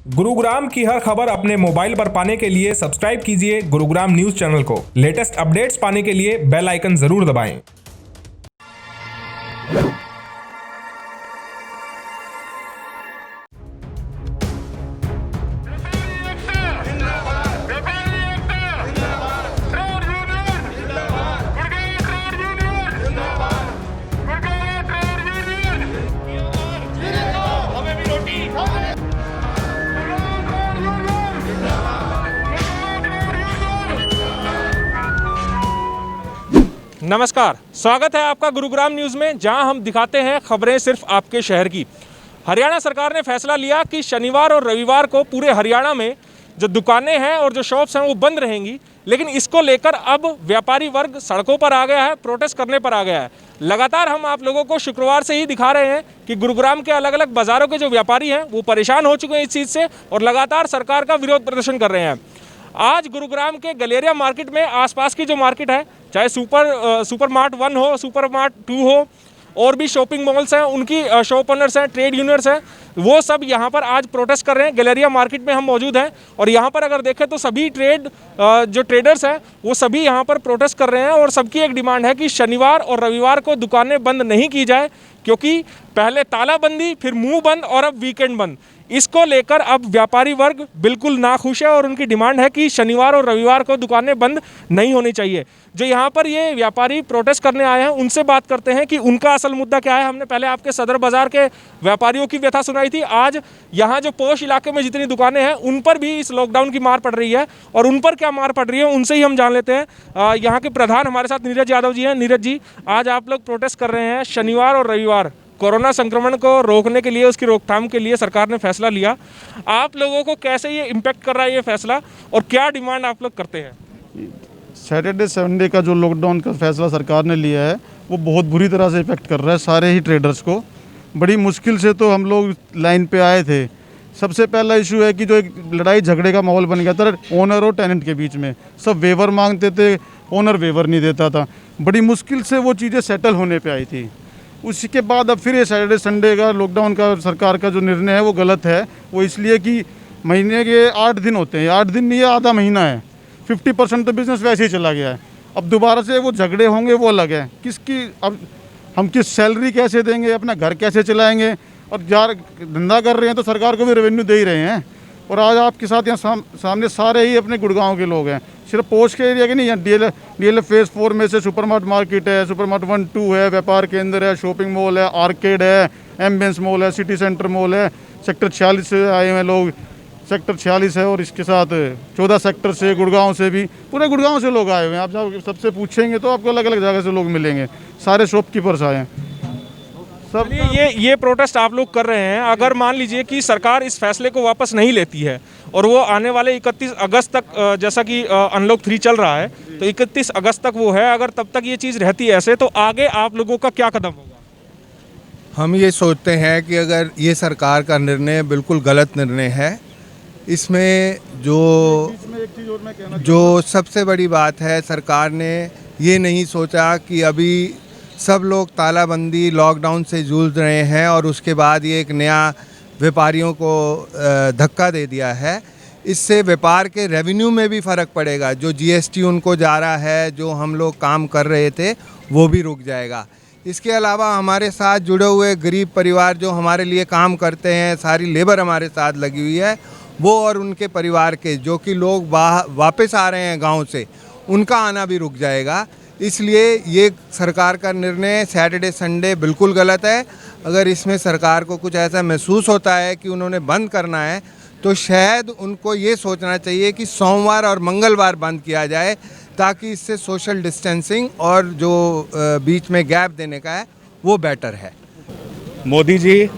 गुरुग्राम की हर खबर अपने मोबाइल पर पाने के लिए सब्सक्राइब कीजिए गुरुग्राम न्यूज चैनल को। लेटेस्ट अपडेट्स पाने के लिए बेल आइकन जरूर दबाएं। नमस्कार, स्वागत है आपका गुरुग्राम न्यूज़ में, जहां हम दिखाते हैं खबरें सिर्फ आपके शहर की। हरियाणा सरकार ने फैसला लिया कि शनिवार और रविवार को पूरे हरियाणा में जो दुकानें हैं और जो शॉप्स हैं वो बंद रहेंगी, लेकिन इसको लेकर अब व्यापारी वर्ग सड़कों पर आ गया है, प्रोटेस्ट करने पर आ गया है। लगातार हम आप लोगों को शुक्रवार से ही दिखा रहे हैं कि गुरुग्राम के अलग अलग बाज़ारों के जो व्यापारी हैं वो परेशान हो चुके हैं इस चीज़ से और लगातार सरकार का विरोध प्रदर्शन कर रहे हैं। आज गुरुग्राम के गलेरिया मार्केट में आसपास की जो मार्केट है, चाहे सुपर मार्ट 1 हो, सुपर मार्ट 2 हो, और भी शॉपिंग मॉल्स हैं, उनकी शॉप ओनर्स हैं, ट्रेड यूनियंस हैं, वो सब यहाँ पर आज प्रोटेस्ट कर रहे हैं। गलेरिया मार्केट में हम मौजूद हैं और यहाँ पर अगर देखें तो सभी जो ट्रेडर्स हैं वो सभी यहाँ पर प्रोटेस्ट कर रहे हैं और सबकी एक डिमांड है कि शनिवार और रविवार को दुकानें बंद नहीं की जाए, क्योंकि पहले तालाबंदी, फिर मुंह बंद और अब वीकेंड बंद। इसको लेकर अब व्यापारी वर्ग बिल्कुल नाखुश है और उनकी डिमांड है कि शनिवार और रविवार को दुकानें बंद नहीं होनी चाहिए। जो यहाँ पर ये व्यापारी प्रोटेस्ट करने आए हैं उनसे बात करते हैं कि उनका असल मुद्दा क्या है। हमने पहले आपके सदर बाजार के व्यापारियों की व्यथा सुनाई थी, आज यहाँ जो पोश इलाके में जितनी दुकानें हैं उन पर भी इस लॉकडाउन की मार पड़ रही है और उन पर क्या मार पड़ रही है उनसे ही हम जान लेते हैं। यहाँ के प्रधान हमारे साथ नीरज यादव जी हैं। नीरज जी, आज आप लोग प्रोटेस्ट कर रहे हैं, शनिवार और रविवार कोरोना संक्रमण को रोकने के लिए, उसकी रोकथाम के लिए सरकार ने फैसला लिया। आप लोगों को कैसे ये इम्पैक्ट कर रहा है ये फैसला और क्या डिमांड आप लोग करते हैं? सैटरडे संडे का जो लॉकडाउन का फैसला सरकार ने लिया है वो बहुत बुरी तरह से इफेक्ट कर रहा है सारे ही ट्रेडर्स को। बड़ी मुश्किल से तो हम लोग लाइन पे आए थे। सबसे पहला इशू है कि जो एक लड़ाई झगड़े का माहौल बन गया था ओनर और टेनेंट के बीच में। सब वेवर मांगते थे, ओनर वेवर नहीं देता था। बड़ी मुश्किल से वो चीज़ें सेटल होने पर आई थी। उसके बाद अब फिर ये सैटरडे संडे का लॉकडाउन का सरकार का जो निर्णय है वो गलत है। वो इसलिए कि महीने के 8 दिन होते हैं, 8 दिन नहीं है, आधा महीना है। 50% तो बिज़नेस वैसे ही चला गया है। अब दोबारा से वो झगड़े होंगे वो अलग है। किसकी अब हम किस सैलरी कैसे देंगे, अपना घर कैसे चलाएंगे? और यार धंधा कर रहे हैं तो सरकार को भी रेवेन्यू दे ही रहे हैं। और आज आपके साथ यहाँ सामने सारे ही अपने गुड़गांव के लोग हैं, सिर्फ पोस्ट के एरिया के नहीं। यहाँ DLF फेज़ 4 में से सुपर मार्केट है, सुपर मार्ट 1, 2 है, व्यापार केंद्र है, शॉपिंग मॉल है, आर्केड है, एम्बियंस मॉल है, सिटी सेंटर मॉल है। सेक्टर 46 से आए हुए लोग, सेक्टर 46 है और इसके साथ 14 सेक्टर से, गुड़गांव से भी, पूरे गुड़गांव से लोग आए हुए हैं। आप जब सबसे पूछेंगे तो आपको अलग अलग जगह से लोग मिलेंगे। सारे शॉपकीपर्स आए हैं सब। ये प्रोटेस्ट आप लोग कर रहे हैं, अगर मान लीजिए कि सरकार इस फैसले को वापस नहीं लेती है और वो आने वाले 31 अगस्त तक, जैसा कि अनलॉक 3 चल रहा है, तो 31 अगस्त तक वो है, अगर तब तक ये चीज़ रहती है ऐसे, तो आगे आप लोगों का क्या कदम होगा? हम ये सोचते हैं कि अगर ये सरकार का निर्णय बिल्कुल गलत निर्णय है। इसमें जो सबसे बड़ी बात है, सरकार ने ये नहीं सोचा कि अभी सब लोग तालाबंदी लॉकडाउन से जूझ रहे हैं और उसके बाद ये एक नया व्यापारियों को धक्का दे दिया है। इससे व्यापार के रेवेन्यू में भी फ़र्क पड़ेगा। जो GST उनको जा रहा है, जो हम लोग काम कर रहे थे, वो भी रुक जाएगा। इसके अलावा हमारे साथ जुड़े हुए गरीब परिवार जो हमारे लिए काम करते हैं, सारी लेबर हमारे साथ लगी हुई है, वो और उनके परिवार के जो कि लोग वापस आ रहे हैं गांव से, उनका आना भी रुक जाएगा। इसलिए ये सरकार का निर्णय सैटरडे संडे बिल्कुल गलत है। अगर इसमें सरकार को कुछ ऐसा महसूस होता है कि उन्होंने बंद करना है, तो शायद उनको ये सोचना चाहिए कि सोमवार और मंगलवार बंद किया जाए, ताकि इससे सोशल डिस्टेंसिंग और जो बीच में गैप देने का है वो बेटर है। मोदी जी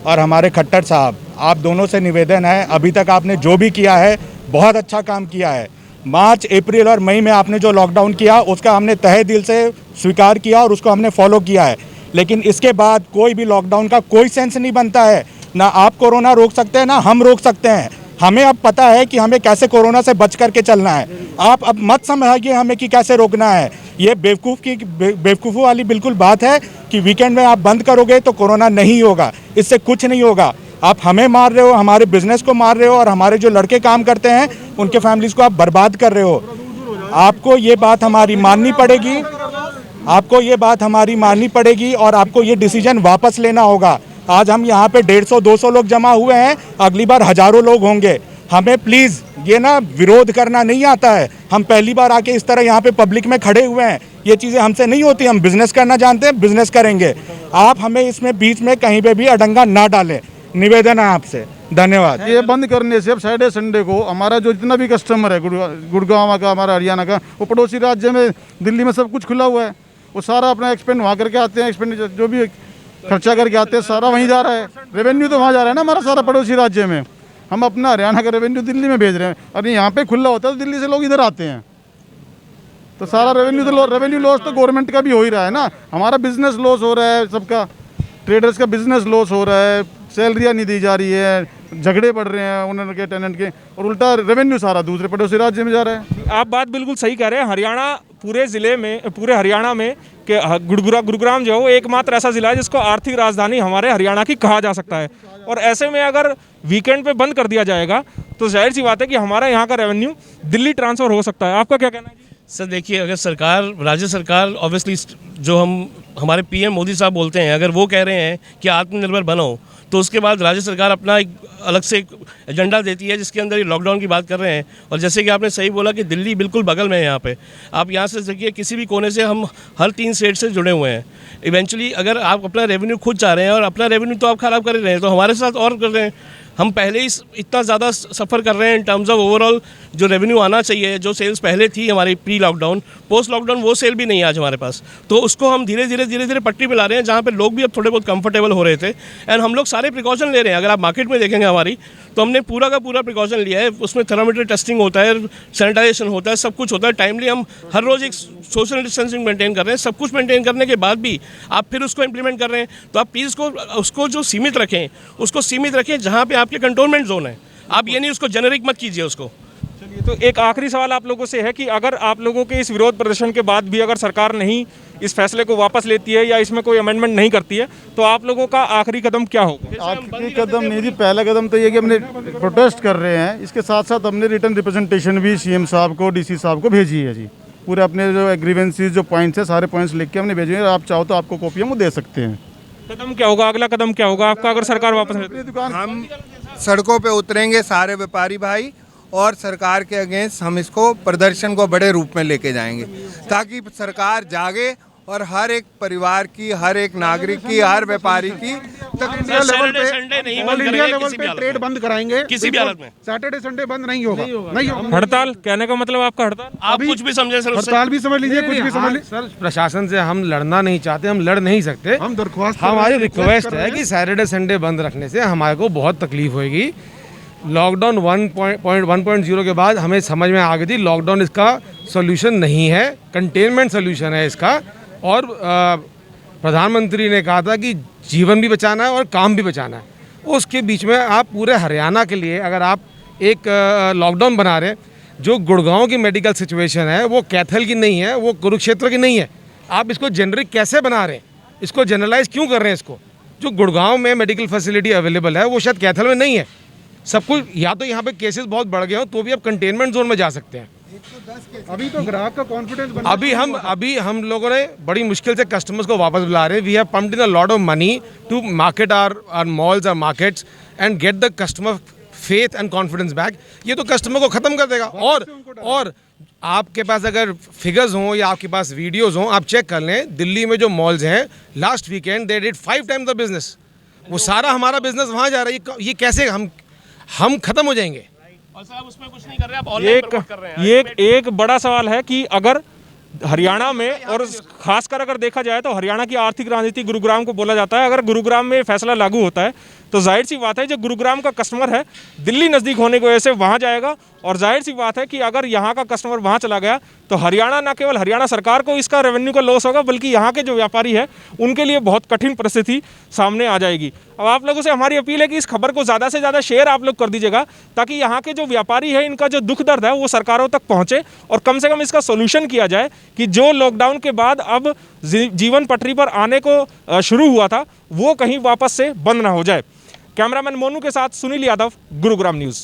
और हमारे खट्टर साहब, आप दोनों से निवेदन है, अभी तक आपने जो भी किया है बहुत अच्छा काम किया है। मार्च, अप्रैल और मई में आपने जो लॉकडाउन किया उसका हमने तहे दिल से स्वीकार किया और उसको हमने फॉलो किया है। लेकिन इसके बाद कोई भी लॉकडाउन का कोई सेंस नहीं बनता है। ना आप कोरोना रोक सकते हैं, ना हम रोक सकते हैं। हमें अब पता है कि हमें कैसे कोरोना से बच करके चलना है। आप अब मत समझाइए हमें कि कैसे रोकना है। ये बेवकूफ़ी वाली बिल्कुल बात है कि वीकेंड में आप बंद करोगे तो कोरोना नहीं होगा, इससे कुछ नहीं होगा। आप हमें मार रहे हो, हमारे बिजनेस को मार रहे हो और हमारे जो लड़के काम करते हैं उनके फैमिलीज को आप बर्बाद कर रहे हो। आपको ये बात हमारी माननी पड़ेगी, आपको ये बात हमारी माननी पड़ेगी और आपको ये डिसीजन वापस लेना होगा। आज हम यहाँ पे 150-200 लोग जमा हुए हैं, अगली बार हजारों लोग होंगे। हमें प्लीज़ ये ना विरोध करना नहीं आता है। हम पहली बार आके इस तरह यहाँ पे पब्लिक में खड़े हुए हैं, ये चीज़ें हमसे नहीं होती। हम बिजनेस करना जानते हैं, बिजनेस करेंगे। आप हमें इसमें बीच में कहीं पे भी अडंगा ना डालें, निवेदन है आपसे। धन्यवाद। ये बंद करने से अब सैटरडे संडे को हमारा जो जितना भी कस्टमर है गुड़गांव का, हमारा हरियाणा का, वो पड़ोसी राज्य में दिल्ली में सब कुछ खुला हुआ है, वो सारा अपना एक्सपेंड वहाँ करके आते हैं, एक्सपेंड जो भी खर्चा करके आते हैं सारा वहीं जा रहा है। रेवेन्यू तो वहाँ जा रहा है ना हमारा सारा पड़ोसी राज्य में। हम अपना हरियाणा का रेवेन्यू दिल्ली में भेज रहे हैं, और यहाँ पे खुला होता है तो दिल्ली से लोग इधर आते हैं, तो सारा रेवेन्यू लॉस तो गवर्नमेंट का भी हो ही रहा है ना। हमारा बिजनेस लॉस हो रहा है, सबका ट्रेडर्स का बिजनेस लॉस हो रहा है, सैलरियाँ नहीं दी जा रही है, झगड़े बढ़ रहे हैं ओनर के, टेनेंट के, और उल्टा रेवेन्यू सारा दूसरे पड़ोसी राज्य में जा रहा है। आप बात बिल्कुल सही कह रहे हैं। हरियाणा पूरे ज़िले में, पूरे हरियाणा में कि गुरुग्राम जो है वो एकमात्र ऐसा ज़िला है जिसको आर्थिक राजधानी हमारे हरियाणा की कहा जा सकता है। और ऐसे में अगर वीकेंड पे बंद कर दिया जाएगा तो जाहिर सी बात है कि हमारा यहाँ का रेवेन्यू दिल्ली ट्रांसफ़र हो सकता है। आपका क्या कहना है? सर देखिए, अगर सरकार, राज्य सरकार ऑब्वियसली जो हमारे पीएम मोदी साहब बोलते हैं, अगर वो कह रहे हैं कि आत्मनिर्भर बनो, तो उसके बाद राज्य सरकार अपना एक अलग से एजेंडा देती है जिसके अंदर ये लॉकडाउन की बात कर रहे हैं। और जैसे कि आपने सही बोला कि दिल्ली बिल्कुल बगल में है यहाँ पे, आप यहाँ से देखिए किसी भी कोने से हम हर 3 स्टेट से जुड़े हुए हैं। इवेंचुअली अगर आप अपना रेवेन्यू खुद चाह रहे हैं और अपना रेवेन्यू तो आप ख़राब कर रहे हैं, तो हमारे साथ और कर रहे हैं। हम पहले ही इतना ज़्यादा सफ़र कर रहे हैं इन टर्म्स ऑफ ओवरऑल जो रेवेन्यू आना चाहिए, जो सेल्स पहले थी हमारी प्री लॉकडाउन, पोस्ट लॉकडाउन वो सेल भी नहीं है आज हमारे पास। तो उसको हम धीरे धीरे पट्टी पे ला रहे हैं, जहाँ पे लोग भी अब थोड़े बहुत कंफर्टेबल हो रहे थे। एंड हम लोग सारे प्रिकॉशन ले रहे हैं। अगर आप मार्केट में देखेंगे हमारी, तो हमने पूरा का पूरा प्रिकॉशन लिया है। उसमें थर्मामीटर टेस्टिंग होता है, सैनिटाइजेशन होता है, सब कुछ होता है टाइमली। हम हर रोज़ एक सोशल डिस्टेंसिंग मेंटेन कर रहे हैं। सब कुछ मेंटेन करने के बाद भी आप फिर उसको इम्प्लीमेंट कर रहे हैं, तो आप प्लीज़ उसको जो सीमित रखें, उसको सीमित रखें जहाँ पे आपके कंटोनमेंट जोन है। आप ये नहीं उसको जेनरिक मत कीजिए उसको। चलिए, तो एक आखिरी सवाल आप लोगों से है कि अगर आप लोगों के इस विरोध प्रदर्शन के बाद भी अगर सरकार नहीं इस फैसले को वापस लेती है या इसमें कोई अमेंडमेंट नहीं करती है, तो आप लोगों का आखिरी कदम क्या होगा? आखिरी कदम नहीं जी, पहला कदम तो ये कि हमने प्रोटेस्ट कर रहे हैं, इसके साथ साथ हमने रिटर्न रिप्रेजेंटेशन भी सीएम साहब को, डीसी साहब को भेजी है जी। पूरे अपने जो एग्रीवेंसीज जो पॉइंट्स है सारे पॉइंट्स लिख के हमने भेजे हैं। आप चाहो तो आपको कॉपी हम दे सकते हैं। कदम क्या होगा, अगला कदम क्या होगा आपका अगर सरकार वापस लेती है? दुकान हम सड़कों पे उतरेंगे सारे व्यापारी भाई, और सरकार के अगेंस्ट हम इसको प्रदर्शन को बड़े रूप में लेके जाएंगे, ताकि सरकार जागे और हर एक परिवार की, हर एक नागरिक की, हर व्यापारी की सैटरडे संडे नहीं बंद करेंगे, किसी भी हालत में। बंद कराएंगे, किसी भी हालत में सैटरडे संडे बंद नहीं होगा। हड़ताल कहने का मतलब आपका हड़ताल? आप कुछ भी समझे सर, हड़ताल भी समझ लीजिए, कुछ भी समझ लीजिए। सर, प्रशासन से हम लड़ना नहीं चाहते, हम लड़ नहीं सकते। हम दरख्वास्त हमारी रिक्वेस्ट है कि सैटरडे संडे बंद रखने से हमारे को बहुत तकलीफ होगी। लॉकडाउन 1.0 के बाद हमें समझ में आ गई थी लॉकडाउन इसका सोल्यूशन नहीं है, कंटेनमेंट सोल्यूशन है इसका। और प्रधानमंत्री ने कहा था कि जीवन भी बचाना है और काम भी बचाना है। उसके बीच में आप पूरे हरियाणा के लिए अगर आप एक लॉकडाउन बना रहे हैं, जो गुड़गांव की मेडिकल सिचुएशन है वो कैथल की नहीं है, वो कुरुक्षेत्र की नहीं है, आप इसको जेनरिक कैसे बना रहे हैं? इसको जनरलाइज क्यों कर रहे हैं? इसको जो गुड़गांव में मेडिकल फैसिलिटी अवेलेबल है वो शायद कैथल में नहीं है। सब कुछ या तो यहाँ पे केसेस बहुत बढ़ गए हो तो भी आप कंटेनमेंट जोन में जा सकते हैं। अभी तो ग्राहक का कॉन्फिडेंस अभी हम लोगों ने बड़ी मुश्किल से कस्टमर्स को वापस बुला रहे हैं। We have pumped in a lot of money to market our malls, our markets and get the customer faith and confidence back. ये तो कस्टमर को खत्म कर देगा। और आपके पास अगर फिगर्स हों या आपके पास वीडियोस हों, आप चेक कर लें, दिल्ली में जो मॉल्स हैं last weekend they did 5 times the business. वो सारा हमारा बिजनेस वहाँ जा रहा है। ये कैसे हम खत्म हो जाएंगे? और सर आप उसमें कुछ नहीं कर रहे, आप ऑनलाइन प्रमोट कर रहे हैं। एक बड़ा सवाल है कि अगर हरियाणा में, और खासकर अगर देखा जाए तो हरियाणा की आर्थिक राजनीति गुरुग्राम को बोला जाता है, अगर गुरुग्राम में फैसला लागू होता है तो जाहिर सी बात है जो गुरुग्राम का कस्टमर है दिल्ली नज़दीक होने की वजह से वहाँ जाएगा। और जाहिर सी बात है कि अगर यहाँ का कस्टमर वहाँ चला गया तो हरियाणा, न केवल हरियाणा सरकार को इसका रेवेन्यू का लॉस होगा, बल्कि यहाँ के जो व्यापारी है उनके लिए बहुत कठिन परिस्थिति सामने आ जाएगी। अब आप लोगों से हमारी अपील है कि इस खबर को ज़्यादा से ज़्यादा शेयर आप लोग कर दीजिएगा, ताकि यहाँ के जो व्यापारी है इनका जो दुख दर्द है वो सरकारों तक पहुँचे और कम से कम इसका सोल्यूशन किया जाए कि जो लॉकडाउन के बाद अब जीवन पटरी पर आने को शुरू हुआ था वो कहीं वापस से बंद ना हो जाए। कैमरामैन मोनू के साथ सुनील यादव, गुरुग्राम न्यूज़।